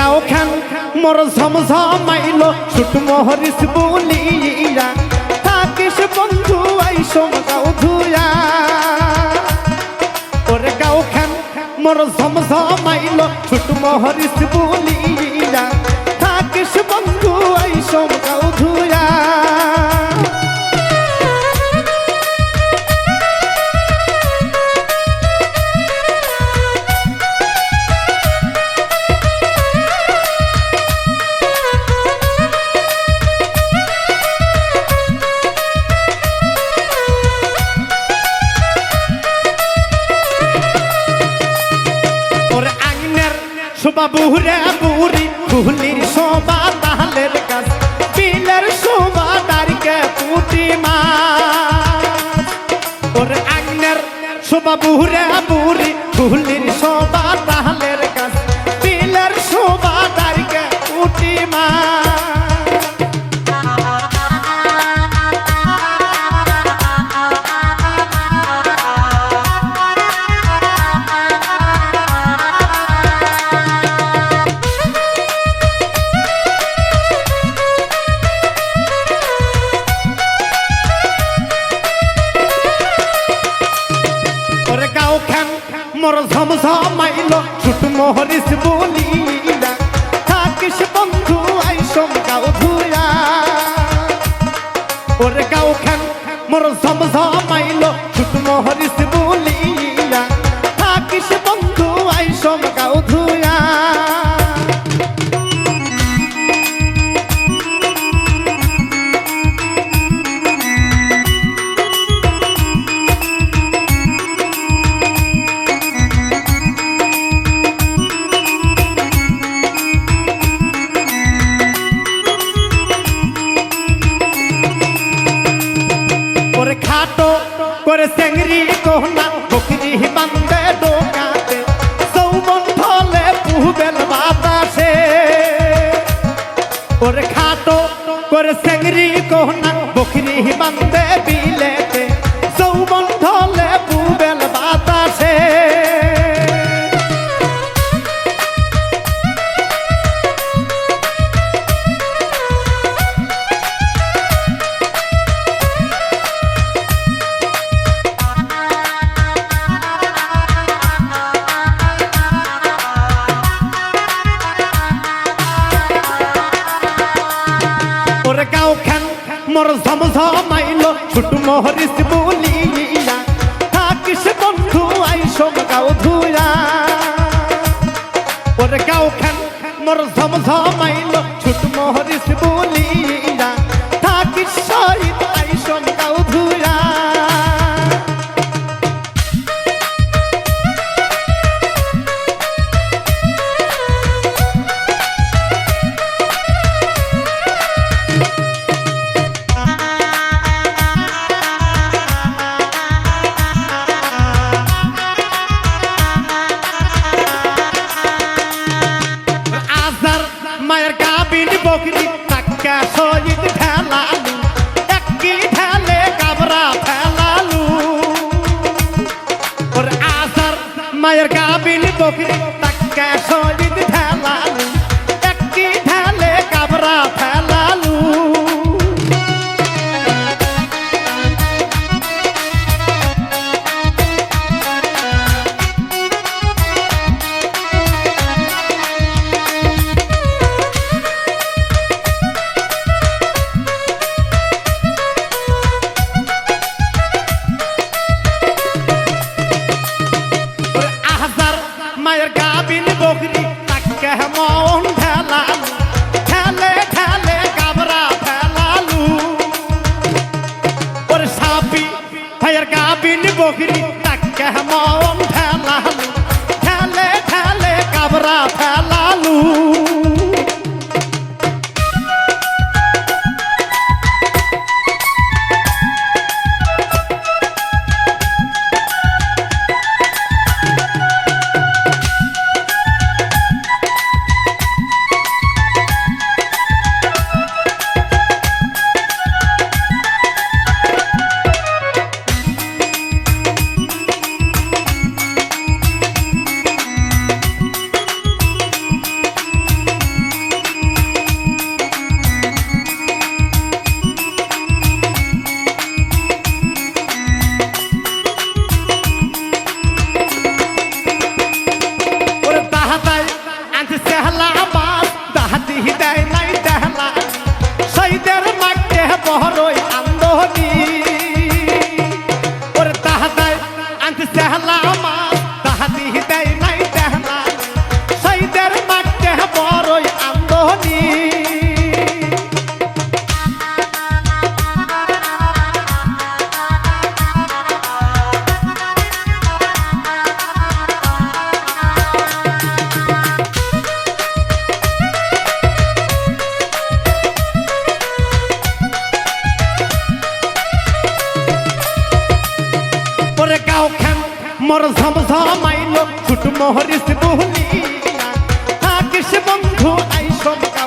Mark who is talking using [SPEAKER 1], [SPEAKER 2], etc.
[SPEAKER 1] গাও খান মোর ঝমঝমাইল ছুট মোহরিস বলিয়া থাকিস বন্ধু আইসম গাও ধুয়া ওরে গাও খান মোর ঝমঝমাইল ছুট মোহরিস বলিয়া থাকিস বন্ধু আইসম গাও ধুয়া শোভা বুড়ে বুড়ি ফুলির শোভা তাহলের গাছ বিলের শোভা দাঁড়িয়ে পুটি মাছ ওর আগ্নের শোভা বুড়ে বুড়ি ফুলির শোভা তাহলের গাছ বিলের শোভা দাঁড়িয়ে পুটি মাছ মোর ঝমঝমাইল ছুট মোহরিস বলিয়া থাকিস বন্ধু আইসম গাও ধুয়া ওরে গাও খান মোর ঝমঝমাইল ছুট মোহরিস বলিয়া থাকিস বন্ধু আইসম গাও ধুয়া খাটো করে চেংড়ি কোহনা বকরি বান্ধে ডোকাতে যৌবন ফলে পুহবেল বাতাসে ওরে খাটো করে চেংড়ি কোহনা বকরি বান্ধে বিলেতে যৌবন ফলে পুহবেল বাতাসে মোর ঝমঝমাইল ছুট মোহরিস বলিয়া থাকিস বন্ধু আইসম গাও ধুয়া ওরে গাও খান মোর ঝমঝমাইল ছুট মোহরিস বলিয়া থাকিস সহিত আইসম গাও ধুয়া মায়ের গাবিন বকরি টাকা শহীদ ঢেলালু একই ঢেলে কাবরা ফেলালু ওর আসার মায়ের গাবিন বকরি টাকা শহীদ ঢেলালু একই ঢেলে কাবরা ফেলালু মায়ের গাবিন বকরি তাকে মন ঢেলালু ঢেলে ঢেলে টেহলা মাছ তাহাদি দেয় নাই টেহলা সাইদের মাঠে বড়ই আন্দোলনী গাও খান মোর ঝমঝমাইলো ছুট মোহরিস বহলিয়া থাকিস বন্ধু আইসব গাও